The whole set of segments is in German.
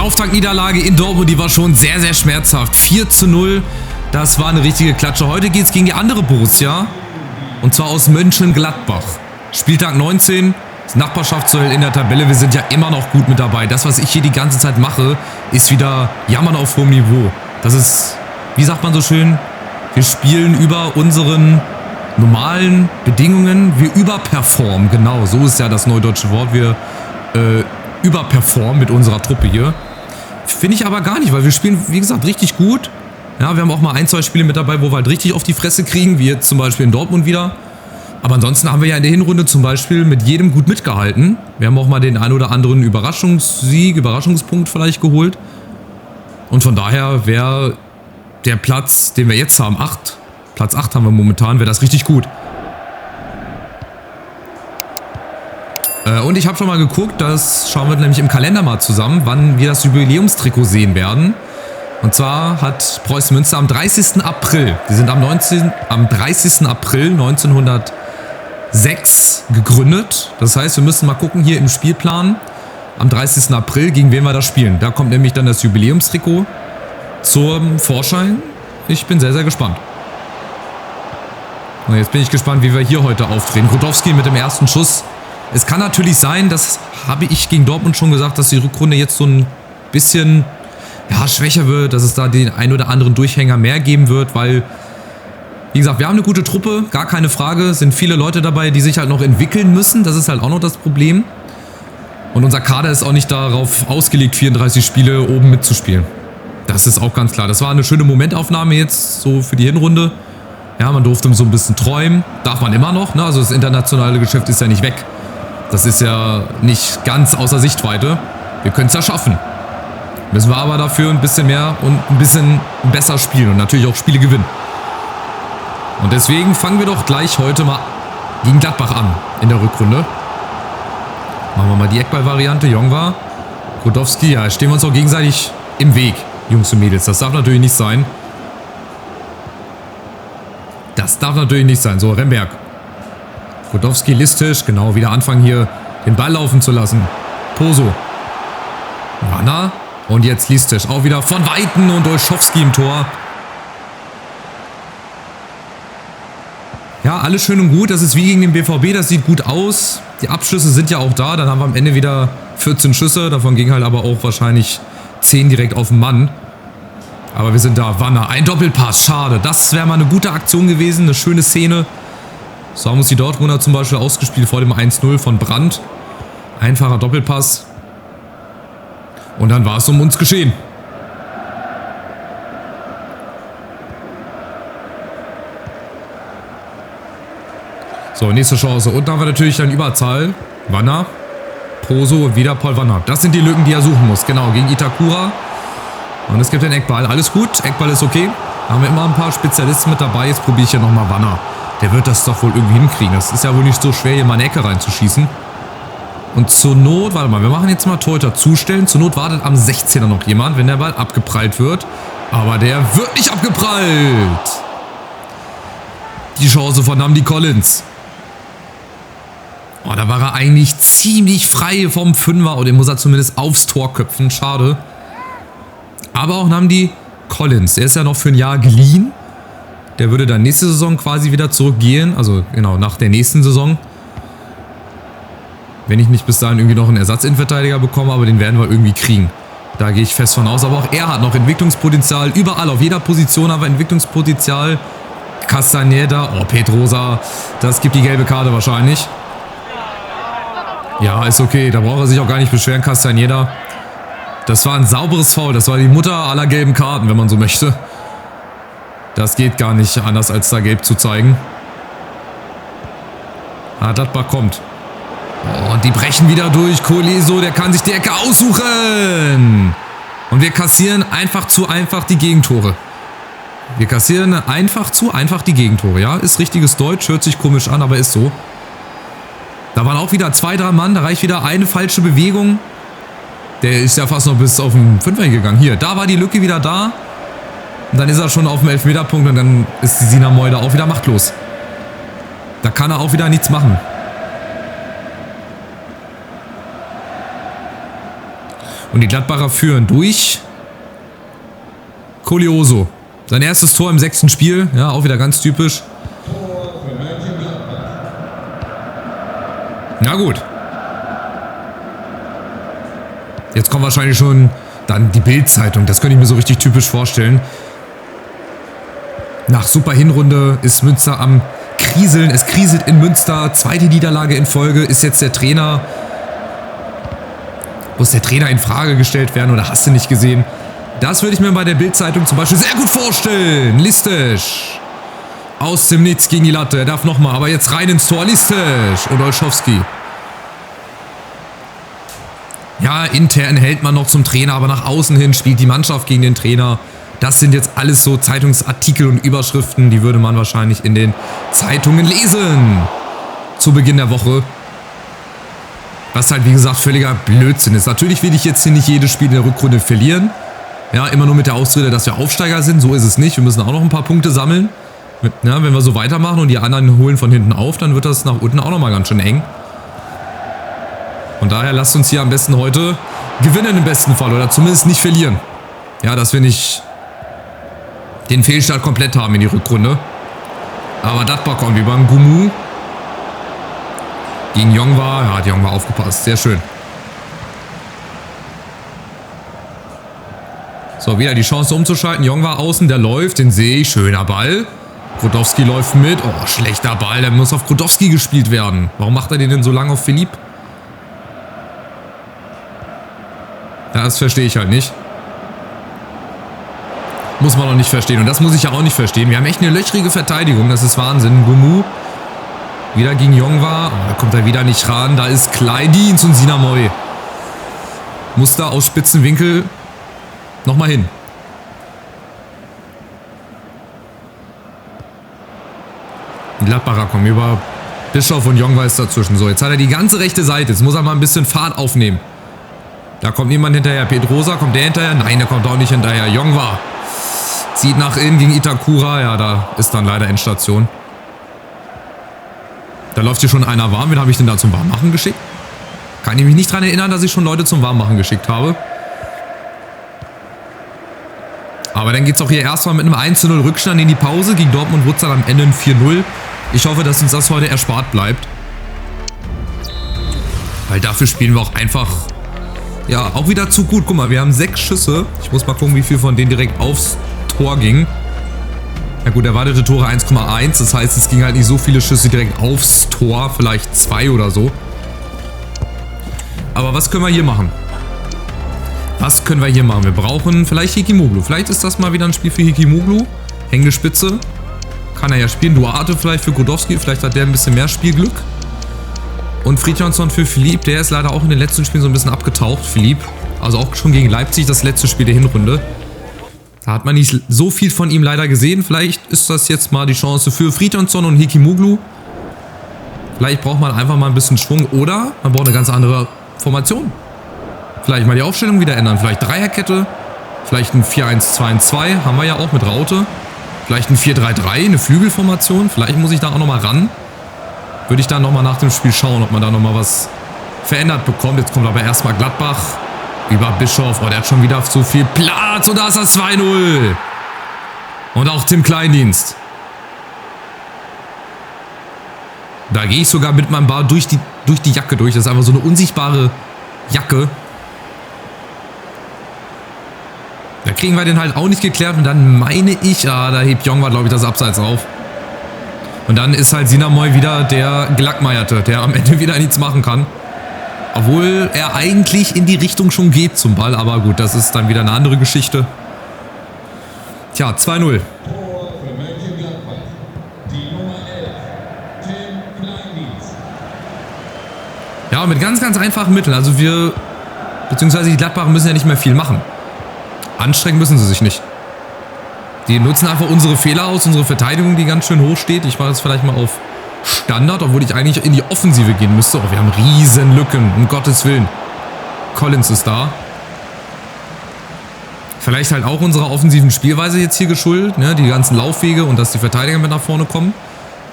Auftaktniederlage in Dortmund, die war schon sehr, sehr schmerzhaft. 4:0, das war eine richtige Klatsche. Heute geht es gegen die andere Borussia, und zwar aus Mönchengladbach. Spieltag 19, das Nachbarschaftsduell in der Tabelle. Wir sind ja immer noch gut mit dabei. Das, was ich hier die ganze Zeit mache, ist wieder Jammern auf hohem Niveau. Das ist, wie sagt man so schön, wir spielen über unseren normalen Bedingungen. Wir überperformen, genau, so ist ja das neudeutsche Wort. Wir überperformen mit unserer Truppe hier. Finde ich aber gar nicht, weil wir spielen, wie gesagt, richtig gut. Ja, wir haben auch mal 1, 2 Spiele mit dabei, wo wir halt richtig auf die Fresse kriegen, wie jetzt zum Beispiel in Dortmund wieder. Aber ansonsten haben wir ja in der Hinrunde zum Beispiel mit jedem gut mitgehalten. Wir haben auch mal den ein oder anderen Überraschungssieg, Überraschungspunkt vielleicht geholt. Und von daher wäre der Platz, den wir jetzt haben, Platz 8 haben wir momentan, wäre das richtig gut. Und ich habe schon mal geguckt, das schauen wir nämlich im Kalender mal zusammen, wann wir das Jubiläumstrikot sehen werden. Und zwar hat Preußen Münster am 30. April, die sind am 30. April 1906 gegründet. Das heißt, wir müssen mal gucken hier im Spielplan, am 30. April, gegen wen wir da spielen. Da kommt nämlich dann das Jubiläumstrikot zum Vorschein. Ich bin sehr, sehr gespannt. Und jetzt bin ich gespannt, wie wir hier heute auftreten. Grudowski mit dem ersten Schuss. Es kann natürlich sein, das habe ich gegen Dortmund schon gesagt, dass die Rückrunde jetzt so ein bisschen schwächer wird, dass es da den ein oder anderen Durchhänger mehr geben wird, weil, wie gesagt, wir haben eine gute Truppe, gar keine Frage. Es sind viele Leute dabei, die sich halt noch entwickeln müssen. Das ist halt auch noch das Problem. Und unser Kader ist auch nicht darauf ausgelegt, 34 Spiele oben mitzuspielen. Das ist auch ganz klar. Das war eine schöne Momentaufnahme jetzt so für die Hinrunde. Ja, man durfte so ein bisschen träumen. Darf man immer noch, ne? Also das internationale Geschäft ist ja nicht weg. Das ist ja nicht ganz außer Sichtweite. Wir können es ja schaffen. Müssen wir aber dafür ein bisschen mehr und ein bisschen besser spielen und natürlich auch Spiele gewinnen. Und deswegen fangen wir doch gleich heute mal gegen Gladbach an in der Rückrunde. Machen wir mal die Eckball-Variante. Jongwa, Grudowski, ja, stehen wir uns auch gegenseitig im Weg, Jungs und Mädels. Das darf natürlich nicht sein. Das darf natürlich nicht sein. So, Remberg. Grudowski, Listisch, genau, wieder anfangen hier den Ball laufen zu lassen. Poso. Wanner. Und jetzt Listisch, auch wieder von Weitem und Olschowski im Tor. Ja, alles schön und gut. Das ist wie gegen den BVB, das sieht gut aus. Die Abschlüsse sind ja auch da. Dann haben wir am Ende wieder 14 Schüsse. Davon ging halt aber auch wahrscheinlich 10 direkt auf den Mann. Aber wir sind da. Wanner, ein Doppelpass, schade. Das wäre mal eine gute Aktion gewesen, eine schöne Szene. So haben uns die Dortmunder zum Beispiel ausgespielt vor dem 1:0 von Brandt. Einfacher Doppelpass. Und dann war es um uns geschehen. So, nächste Chance. Und da haben wir natürlich dann Überzahl. Wanner, Poso, wieder Paul Wanner. Das sind die Lücken, die er suchen muss. Genau, gegen Itakura. Und es gibt den Eckball. Alles gut, Eckball ist okay. Da haben wir immer ein paar Spezialisten mit dabei. Jetzt probiere ich hier nochmal Wanner. Der wird das doch wohl irgendwie hinkriegen. Das ist ja wohl nicht so schwer, hier mal eine Ecke reinzuschießen. Und zur Not, warte mal, wir machen jetzt mal Torhüter zustellen. Zur Not wartet am 16er noch jemand, wenn der Ball abgeprallt wird. Aber der wird nicht abgeprallt. Die Chance von Namdi Collins. Oh, da war er eigentlich ziemlich frei vom Fünfer. Und den muss er zumindest aufs Tor köpfen. Schade. Aber auch Namdi Collins. Der ist ja noch für ein Jahr geliehen. Der würde dann nächste Saison quasi wieder zurückgehen. Also genau, nach der nächsten Saison. Wenn ich nicht bis dahin irgendwie noch einen Ersatzinnenverteidiger bekomme, aber den werden wir irgendwie kriegen. Da gehe ich fest von aus. Aber auch er hat noch Entwicklungspotenzial. Überall, auf jeder Position haben wir Entwicklungspotenzial. Castaneda, oh, Pedrosa. Das gibt die gelbe Karte wahrscheinlich. Ja, ist okay. Da braucht er sich auch gar nicht beschweren, Castaneda. Das war ein sauberes Foul. Das war die Mutter aller gelben Karten, wenn man so möchte. Das geht gar nicht anders, als da gelb zu zeigen. Ah, Gladbach kommt. Oh, und die brechen wieder durch. Coleso, der kann sich die Ecke aussuchen. Und wir kassieren einfach zu einfach die Gegentore. Wir kassieren einfach zu einfach die Gegentore. Ja, ist richtiges Deutsch. Hört sich komisch an, aber ist so. Da waren auch wieder 2, 3 Mann. Da reicht wieder eine falsche Bewegung. Der ist ja fast noch bis auf den Fünfer gegangen. Hier, da war die Lücke wieder da. Und dann ist er schon auf dem Elfmeterpunkt und dann ist die Sina Moida auch wieder machtlos. Da kann er auch wieder nichts machen. Und die Gladbacher führen durch Koleoso. Sein erstes Tor im 6. Spiel. Ja, auch wieder ganz typisch. Na gut. Jetzt kommt wahrscheinlich schon dann die Bild-Zeitung. Das könnte ich mir so richtig typisch vorstellen. Nach super Hinrunde ist Münster am Kriseln. Es kriselt in Münster. 2. Niederlage in Folge. Ist jetzt der Trainer... Muss der Trainer in Frage gestellt werden oder hast du nicht gesehen? Das würde ich mir bei der Bild-Zeitung zum Beispiel sehr gut vorstellen. Listisch. Aus dem Nichts gegen die Latte. Er darf nochmal, aber jetzt rein ins Tor. Listisch und Olschowski. Ja, intern hält man noch zum Trainer, aber nach außen hin spielt die Mannschaft gegen den Trainer. Das sind jetzt alles so Zeitungsartikel und Überschriften, die würde man wahrscheinlich in den Zeitungen lesen. Zu Beginn der Woche. Was halt, wie gesagt, völliger Blödsinn ist. Natürlich will ich jetzt hier nicht jedes Spiel in der Rückrunde verlieren. Ja, immer nur mit der Ausrede, dass wir Aufsteiger sind. So ist es nicht. Wir müssen auch noch ein paar Punkte sammeln. Ja, wenn wir so weitermachen und die anderen holen von hinten auf, dann wird das nach unten auch nochmal ganz schön eng. Von daher lasst uns hier am besten heute gewinnen im besten Fall. Oder zumindest nicht verlieren. Ja, dass wir nicht den Fehlstart komplett haben in die Rückrunde. Aber Gladbach kommt über den Gumu. Gegen Jongwa. Ja, hat Jongwa aufgepasst. Sehr schön. So, wieder die Chance umzuschalten. Jongwa außen, der läuft. Den sehe ich. Schöner Ball. Grudowski läuft mit. Oh, schlechter Ball. Der muss auf Grudowski gespielt werden. Warum macht er den denn so lange auf Philipp? Das verstehe ich halt nicht. Muss man auch nicht verstehen. Und das muss ich ja auch nicht verstehen. Wir haben echt eine löchrige Verteidigung. Das ist Wahnsinn. Gumu. Wieder gegen Jongwa. Oh, da kommt er wieder nicht ran. Da ist Kleindienst und Sinamoy. Muss da aus Spitzenwinkel nochmal hin. Die Gladbacher kommen über. Bischof und Jongwa ist dazwischen. So, jetzt hat er die ganze rechte Seite. Jetzt muss er mal ein bisschen Fahrt aufnehmen. Da kommt niemand hinterher. Pedrosa, kommt der hinterher? Nein, der kommt auch nicht hinterher. Jongwa zieht nach innen gegen Itakura. Ja, da ist dann leider Endstation. Da läuft hier schon einer warm. Wen habe ich denn da zum Warmmachen geschickt? Kann ich mich nicht daran erinnern, dass ich schon Leute zum Warmmachen geschickt habe. Aber dann geht es auch hier erstmal mit einem 1:0 Rückstand in die Pause. Gegen Dortmund wird es dann am Ende ein 4:0. Ich hoffe, dass uns das heute erspart bleibt. Weil dafür spielen wir auch einfach... Ja, auch wieder zu gut. Guck mal, wir haben 6 Schüsse. Ich muss mal gucken, wie viel von denen direkt aufs Tor ging. Ja gut, erwartete Tore 1,1. Das heißt, es ging halt nicht so viele Schüsse direkt aufs Tor. Vielleicht 2 oder so. Aber was können wir hier machen? Was können wir hier machen? Wir brauchen vielleicht Hikimoglu. Vielleicht ist das mal wieder ein Spiel für Hikimoglu. Hängende Spitze. Kann er ja spielen. Duarte vielleicht für Grudowski. Vielleicht hat der ein bisschen mehr Spielglück. Und Fridjonsson für Philipp. Der ist leider auch in den letzten Spielen so ein bisschen abgetaucht. Philipp. Also auch schon gegen Leipzig, das letzte Spiel der Hinrunde. Da hat man nicht so viel von ihm leider gesehen. Vielleicht ist das jetzt mal die Chance für Fridjonsson und Hikimoglu. Vielleicht braucht man einfach mal ein bisschen Schwung. Oder man braucht eine ganz andere Formation. Vielleicht mal die Aufstellung wieder ändern. Vielleicht Dreierkette. Vielleicht ein 4-1-2-2. Haben wir ja auch mit Raute. Vielleicht ein 4-3-3. Eine Flügelformation. Vielleicht muss ich da auch nochmal ran. Würde ich dann nochmal nach dem Spiel schauen, ob man da nochmal was verändert bekommt. Jetzt kommt aber erstmal Gladbach über Bischof. Oh, der hat schon wieder zu viel Platz. Und da ist das 2:0. Und auch Tim Kleindienst. Da gehe ich sogar mit meinem Bar durch die Jacke durch. Das ist einfach so eine unsichtbare Jacke. Da kriegen wir den halt auch nicht geklärt. Und dann meine ich, da hebt Jongwa, glaube ich, das Abseits auf. Und dann ist halt Sinamoy wieder der Gelackmeierte, der am Ende wieder nichts machen kann. Obwohl er eigentlich in die Richtung schon geht zum Ball. Aber gut, das ist dann wieder eine andere Geschichte. Tja, 2:0. Ja, mit ganz, ganz einfachen Mitteln. Also beziehungsweise die Gladbacher müssen ja nicht mehr viel machen. Anstrengen müssen sie sich nicht. Die nutzen einfach unsere Fehler aus, unsere Verteidigung, die ganz schön hoch steht. Ich mache das vielleicht mal auf Standard, obwohl ich eigentlich in die Offensive gehen müsste. Oh, wir haben riesen Lücken, um Gottes Willen. Collins ist da. Vielleicht halt auch unserer offensiven Spielweise jetzt hier geschuldet, ne? Die ganzen Laufwege und dass die Verteidiger mit nach vorne kommen.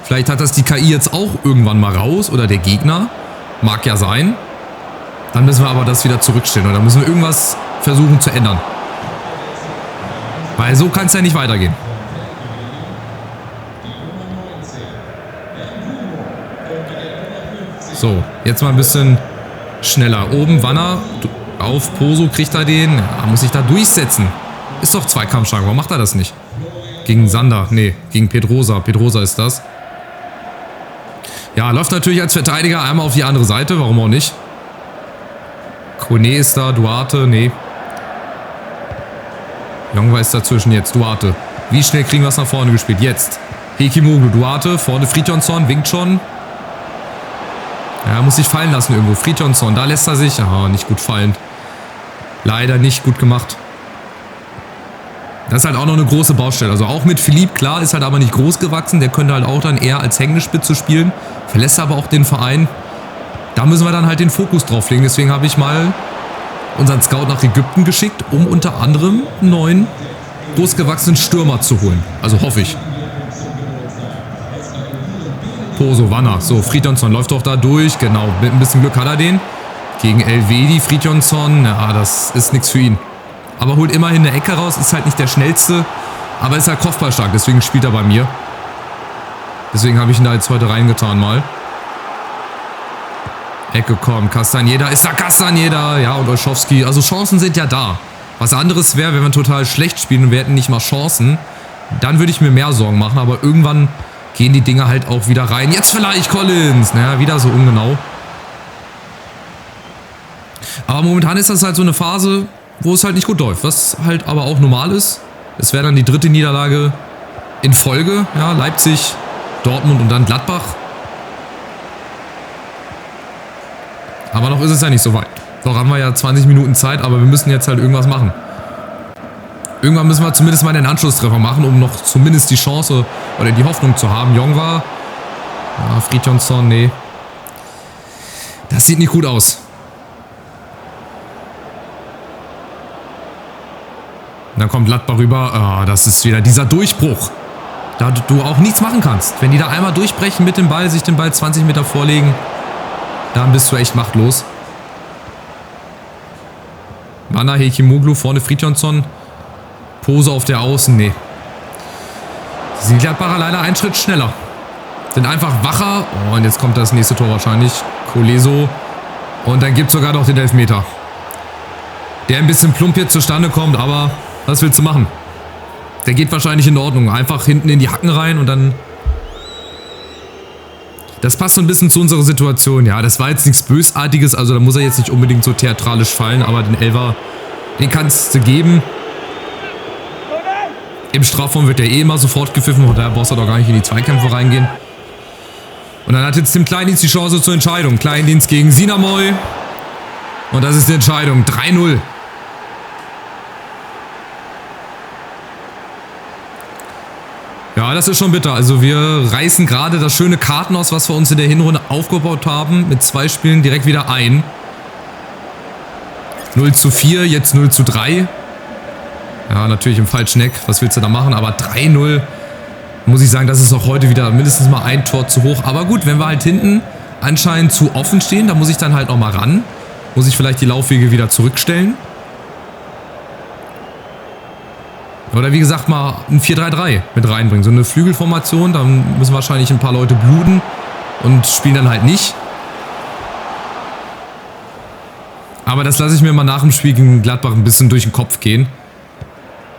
Vielleicht hat das die KI jetzt auch irgendwann mal raus oder der Gegner. Mag ja sein. Dann müssen wir aber das wieder zurückstellen. Und dann müssen wir irgendwas versuchen zu ändern. Weil so kann es ja nicht weitergehen. So, jetzt mal ein bisschen schneller. Oben Wanner auf Poso, kriegt er den. Ja, muss sich da durchsetzen. Ist doch zweikampfstark. Warum macht er das nicht? Gegen Sander. Nee, gegen Pedrosa. Pedrosa ist das. Ja, läuft natürlich als Verteidiger einmal auf die andere Seite. Warum auch nicht? Kone ist da. Duarte. Nee. Jongwa ist dazwischen jetzt. Duarte. Wie schnell kriegen wir es nach vorne gespielt? Jetzt. Hekimoglu. Duarte. Vorne Fridtjonsson. Winkt schon. Ja, muss sich fallen lassen irgendwo. Fridtjonsson. Da lässt er sich. Aha, nicht gut fallen. Leider nicht gut gemacht. Das ist halt auch noch eine große Baustelle. Also auch mit Philipp, klar, ist halt aber nicht groß gewachsen. Der könnte halt auch dann eher als hängende Spitze spielen. Verlässt aber auch den Verein. Da müssen wir dann halt den Fokus drauf legen. Deswegen habe ich mal unseren Scout nach Ägypten geschickt, um unter anderem einen neuen, großgewachsenen Stürmer zu holen. Also hoffe ich. Poso, Wanner. So, Fridtjonsson läuft doch da durch. Genau, mit ein bisschen Glück hat er den. Gegen Elvedi, Fridtjonsson. Ja, das ist nichts für ihn. Aber holt immerhin eine Ecke raus. Ist halt nicht der schnellste, aber ist halt kopfballstark. Deswegen spielt er bei mir. Deswegen habe ich ihn da jetzt heute reingetan mal. Ecke kommt. Castañeda. Ist da Castañeda? Ja, und Olszewski. Also Chancen sind ja da. Was anderes wäre, wenn wir total schlecht spielen und wir hätten nicht mal Chancen. Dann würde ich mir mehr Sorgen machen. Aber irgendwann gehen die Dinger halt auch wieder rein. Jetzt vielleicht Collins. Naja, wieder so ungenau. Aber momentan ist das halt so eine Phase, wo es halt nicht gut läuft. Was halt aber auch normal ist. Es wäre dann die 3. Niederlage in Folge. Ja, Leipzig, Dortmund und dann Gladbach. Aber noch ist es ja nicht so weit. Doch haben wir ja 20 Minuten Zeit, aber wir müssen jetzt halt irgendwas machen. Irgendwann müssen wir zumindest mal den Anschlusstreffer machen, um noch zumindest die Chance oder die Hoffnung zu haben. Jongwa. Ja, Fridtjonsson, nee. Das sieht nicht gut aus. Dann kommt Gladbach rüber. Ah, das ist wieder dieser Durchbruch. Da du auch nichts machen kannst. Wenn die da einmal durchbrechen mit dem Ball, sich den Ball 20 Meter vorlegen, dann bist du echt machtlos. Wanner, Hekimoglu, vorne Fridtjonsson. Pose auf der Außen, nee. Die Gladbacher leider einen Schritt schneller. Sind einfach wacher. Oh, und jetzt kommt das nächste Tor wahrscheinlich. Coleso. Und dann gibt es sogar noch den Elfmeter. Der ein bisschen plump hier zustande kommt, aber was willst du machen? Der geht wahrscheinlich in Ordnung. Einfach hinten in die Hacken rein und dann... Das passt so ein bisschen zu unserer Situation. Ja, das war jetzt nichts Bösartiges, also da muss er jetzt nicht unbedingt so theatralisch fallen, aber den Elfer, den kannst du geben. Im Strafraum wird der eh immer sofort gepfiffen, von daher brauchst du doch gar nicht in die Zweikämpfe reingehen. Und dann hat jetzt Tim Kleindienst die Chance zur Entscheidung. Kleindienst gegen Sinamoy. Und das ist die Entscheidung. 3-0. Ja, das ist schon bitter. Also wir reißen gerade das schöne Kartenhaus, was wir uns in der Hinrunde aufgebaut haben, mit 2 Spielen direkt wieder ein. 0:4, jetzt 0:3. Ja, natürlich im falschen Eck. Was willst du da machen? Aber 3-0, muss ich sagen, das ist auch heute wieder mindestens mal ein Tor zu hoch. Aber gut, wenn wir halt hinten anscheinend zu offen stehen, da muss ich dann halt noch mal ran. Muss ich vielleicht die Laufwege wieder zurückstellen. Oder wie gesagt mal ein 4-3-3 mit reinbringen. So eine Flügelformation, dann müssen wahrscheinlich ein paar Leute bluten und spielen dann halt nicht. Aber das lasse ich mir mal nach dem Spiel gegen Gladbach ein bisschen durch den Kopf gehen.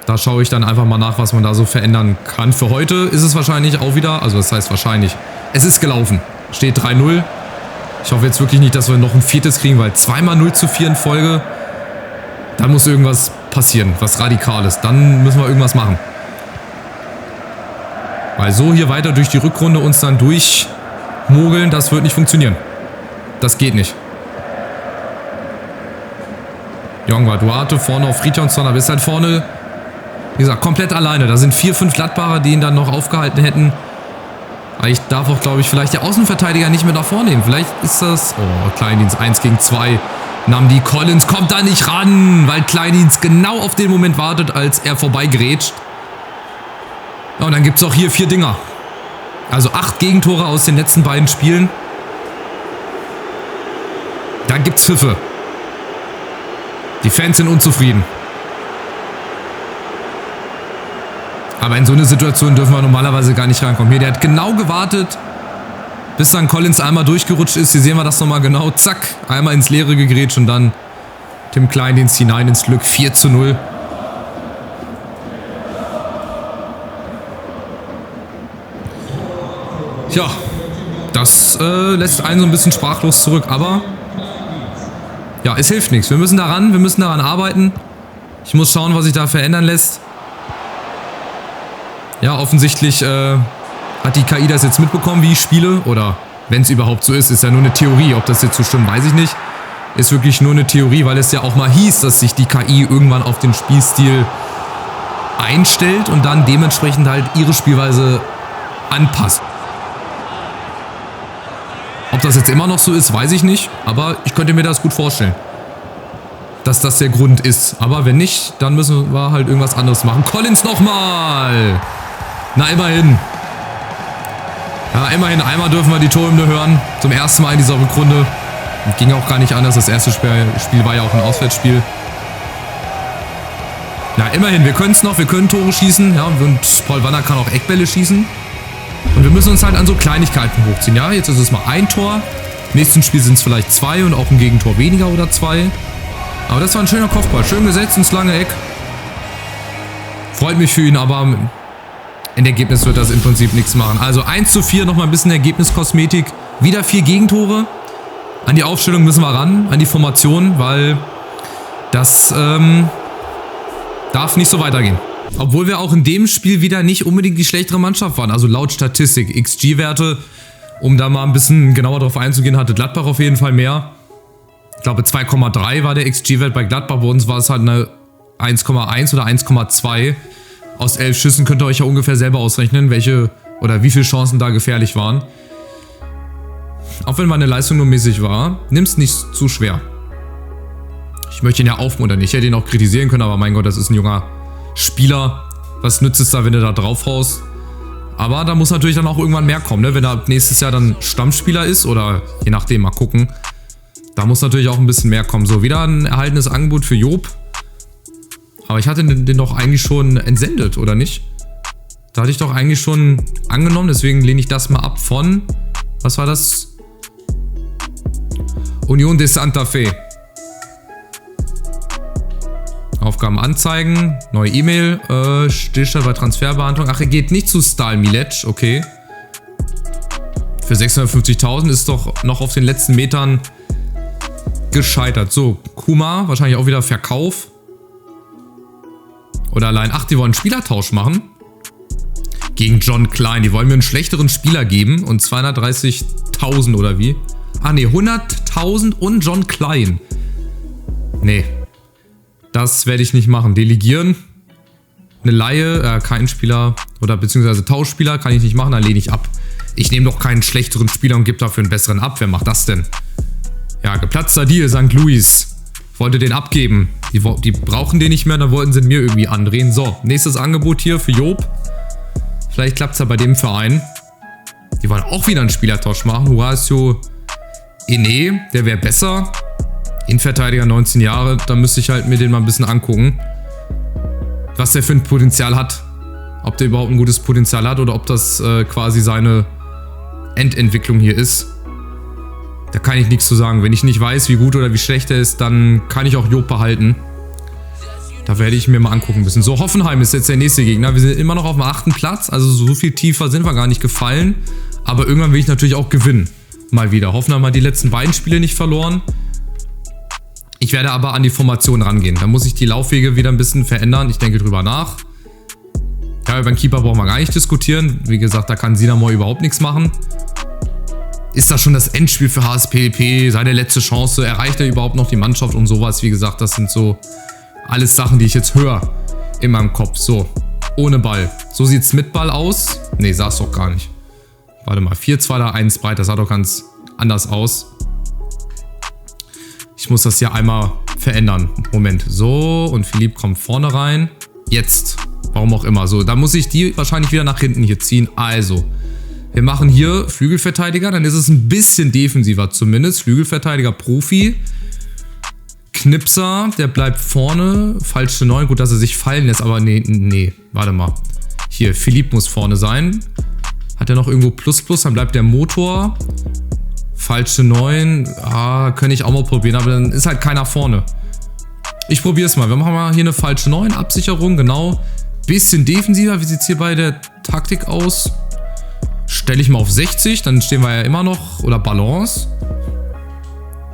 Da schaue ich dann einfach mal nach, was man da so verändern kann. Für heute ist es wahrscheinlich auch wieder, also das heißt wahrscheinlich, es ist gelaufen. Steht 3-0. Ich hoffe jetzt wirklich nicht, dass wir noch ein 4. kriegen, weil zweimal 0:4 in Folge, dann muss irgendwas passieren, was Radikales. Dann müssen wir irgendwas machen. Weil so hier weiter durch die Rückrunde uns dann durchmogeln, das wird nicht funktionieren. Das geht nicht. Jongwa, Duarte, vorne auf Fridtjonsson, aber ist halt vorne, wie gesagt, komplett alleine. Da sind 4, 5 Gladbacher, die ihn dann noch aufgehalten hätten. Aber ich darf auch, glaube ich, vielleicht der Außenverteidiger nicht mehr da vornehmen. Vielleicht ist das... Oh, Kleindienst 1 gegen 2. Namdi Collins kommt da nicht ran, weil Kleindienst genau auf den Moment wartet, als er vorbeigrätscht. Ja, und dann gibt es auch hier 4 Dinger. Also 8 Gegentore aus den letzten beiden Spielen. Dann gibt es Pfiffe. Die Fans sind unzufrieden. Aber in so eine Situation dürfen wir normalerweise gar nicht reinkommen. Hier, der hat genau gewartet, bis dann Collins einmal durchgerutscht ist. Hier sehen wir das nochmal genau. Zack, einmal ins Leere gegrätscht und dann Tim Kleindienst hinein ins Glück. 4:0. Ja, das lässt einen so ein bisschen sprachlos zurück. Aber ja, es hilft nichts. Wir müssen daran arbeiten. Ich muss schauen, was sich da verändern lässt. Ja, offensichtlich hat die KI das jetzt mitbekommen, wie ich spiele. Oder wenn es überhaupt so ist, ist ja nur eine Theorie. Ob das jetzt so stimmt, weiß ich nicht. Ist wirklich nur eine Theorie, weil es ja auch mal hieß, dass sich die KI irgendwann auf den Spielstil einstellt und dann dementsprechend halt ihre Spielweise anpasst. Ob das jetzt immer noch so ist, weiß ich nicht. Aber ich könnte mir das gut vorstellen, dass das der Grund ist. Aber wenn nicht, dann müssen wir halt irgendwas anderes machen. Collins nochmal! Na, immerhin. Ja, immerhin. Einmal dürfen wir die Torhymne hören. Zum ersten Mal in dieser Rückrunde. Ging auch gar nicht anders. Das erste Spiel war ja auch ein Auswärtsspiel. Na, immerhin. Wir können es noch. Wir können Tore schießen. Ja, und Paul Wanner kann auch Eckbälle schießen. Und wir müssen uns halt an so Kleinigkeiten hochziehen. Ja, jetzt ist es mal ein Tor. Im nächsten Spiel sind es vielleicht 2 und auch ein Gegentor weniger oder 2. Aber das war ein schöner Kopfball. Schön gesetzt ins lange Eck. Freut mich für ihn, aber im Ergebnis wird das im Prinzip nichts machen. Also 1:4, nochmal ein bisschen Ergebniskosmetik. Wieder 4 Gegentore. An die Aufstellung müssen wir ran, an die Formation, weil das darf nicht so weitergehen. Obwohl wir auch in dem Spiel wieder nicht unbedingt die schlechtere Mannschaft waren. Also laut Statistik, XG-Werte, um da mal ein bisschen genauer drauf einzugehen, hatte Gladbach auf jeden Fall mehr. Ich glaube 2,3 war der XG-Wert bei Gladbach. Bei uns war es halt eine 1,1 oder 1,2. Aus 11 Schüssen könnt ihr euch ja ungefähr selber ausrechnen, welche oder wie viele Chancen da gefährlich waren. Auch wenn meine Leistung nur mäßig war, nimm's nicht zu schwer. Ich möchte ihn ja aufmuntern. Ich hätte ihn auch kritisieren können, aber mein Gott, das ist ein junger Spieler. Was nützt es da, wenn du da drauf haust? Aber da muss natürlich dann auch irgendwann mehr kommen, ne? Wenn er nächstes Jahr dann Stammspieler ist oder je nachdem, mal gucken. Da muss natürlich auch ein bisschen mehr kommen. So, wieder ein erhaltenes Angebot für Job. Aber ich hatte den doch eigentlich schon entsendet, oder nicht? Da hatte ich doch eigentlich schon angenommen, deswegen lehne ich das mal ab von... Was war das? Unión de Santa Fe. Aufgaben anzeigen. Neue E-Mail. Stillstand bei Transferbehandlung. Ach, er geht nicht zu Stal Milec. Okay. Für 650.000 ist doch noch auf den letzten Metern gescheitert. So, Kuma. Wahrscheinlich auch wieder Verkauf. Oder allein. Ach, die wollen einen Spielertausch machen. Gegen John Klein. Die wollen mir einen schlechteren Spieler geben. Und 230.000 oder wie? Ah, ne, 100.000 und John Klein. Nee. Das werde ich nicht machen. Delegieren. Eine Laie, kein Spieler oder beziehungsweise Tauschspieler kann ich nicht machen, dann lehne ich ab. Ich nehme doch keinen schlechteren Spieler und gebe dafür einen besseren ab. Wer macht das denn? Ja, geplatzter Deal, St. Louis. Wollte den abgeben. Die brauchen den nicht mehr, dann wollten sie mir irgendwie andrehen. So, nächstes Angebot hier für Job. Vielleicht klappt es ja bei dem Verein. Die wollen auch wieder einen Spielertausch machen. Horacio Ene, der wäre besser. Innenverteidiger, 19 Jahre. Da müsste ich halt mir den mal ein bisschen angucken. Was der für ein Potenzial hat. Ob der überhaupt ein gutes Potenzial hat oder ob das quasi seine Endentwicklung hier ist. Da kann ich nichts zu sagen. Wenn ich nicht weiß, wie gut oder wie schlecht er ist, dann kann ich auch Job behalten. Da werde ich mir mal angucken müssen. So, Hoffenheim ist jetzt der nächste Gegner. Wir sind immer noch auf dem 8. Platz. Also so viel tiefer sind wir gar nicht gefallen. Aber irgendwann will ich natürlich auch gewinnen. Mal wieder. Hoffenheim hat die letzten beiden Spiele nicht verloren. Ich werde aber an die Formation rangehen. Da muss ich die Laufwege wieder ein bisschen verändern. Ich denke drüber nach. Ja, über den Keeper brauchen wir gar nicht diskutieren. Wie gesagt, da kann Sinamor überhaupt nichts machen. Ist das schon das Endspiel für HSPLP? Seine letzte Chance? Erreicht er überhaupt noch die Mannschaft und sowas? Wie gesagt, das sind so alles Sachen, die ich jetzt höre in meinem Kopf. So, ohne Ball. So sieht es mit Ball aus. Ne, sah es doch gar nicht. Warte mal, 4-2, 1 breit. Das sah doch ganz anders aus. Ich muss das hier einmal verändern. Moment. So, und Philipp kommt vorne rein. Jetzt. Warum auch immer. So, da muss ich die wahrscheinlich wieder nach hinten hier ziehen. Also, wir machen hier Flügelverteidiger. Dann ist es ein bisschen defensiver zumindest. Flügelverteidiger Profi. Knipser, der bleibt vorne. Falsche 9, gut, dass er sich fallen lässt, aber nee, warte mal. Hier, Philipp muss vorne sein. Hat er noch irgendwo Plus, dann bleibt der Motor. Falsche 9, könnte ich auch mal probieren, aber dann ist halt keiner vorne. Ich probiere es mal. Wir machen mal hier eine falsche 9, Absicherung, genau. Bisschen defensiver, wie sieht es hier bei der Taktik aus? Stelle ich mal auf 60, dann stehen wir ja immer noch, oder Balance.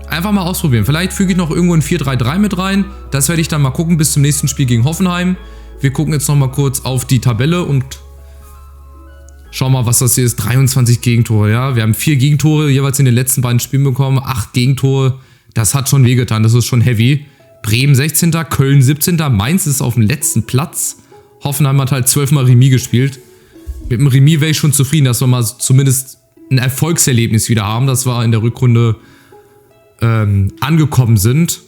Einfach mal ausprobieren. Vielleicht füge ich noch irgendwo ein 4-3-3 mit rein. Das werde ich dann mal gucken bis zum nächsten Spiel gegen Hoffenheim. Wir gucken jetzt noch mal kurz auf die Tabelle und schauen mal, was das hier ist. 23 Gegentore, ja. Wir haben 4 Gegentore jeweils in den letzten beiden Spielen bekommen. 8 Gegentore. Das hat schon wehgetan. Das ist schon heavy. Bremen 16., Köln 17., Mainz ist auf dem letzten Platz. Hoffenheim hat halt 12-mal Remis gespielt. Mit dem Remis wäre ich schon zufrieden, dass wir mal zumindest ein Erfolgserlebnis wieder haben. Das war in der Rückrunde angekommen sind.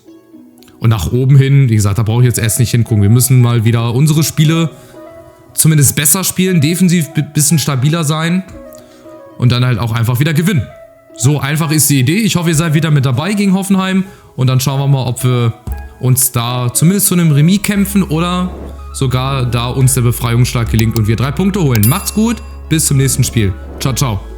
Und nach oben hin, wie gesagt, da brauche ich jetzt erst nicht hingucken. Wir müssen mal wieder unsere Spiele zumindest besser spielen, defensiv ein bisschen stabiler sein und dann halt auch einfach wieder gewinnen. So einfach ist die Idee. Ich hoffe, ihr seid wieder mit dabei gegen Hoffenheim und dann schauen wir mal, ob wir uns da zumindest zu einem Remis kämpfen oder sogar da uns der Befreiungsschlag gelingt und wir 3 Punkte holen. Macht's gut, bis zum nächsten Spiel. Ciao, ciao.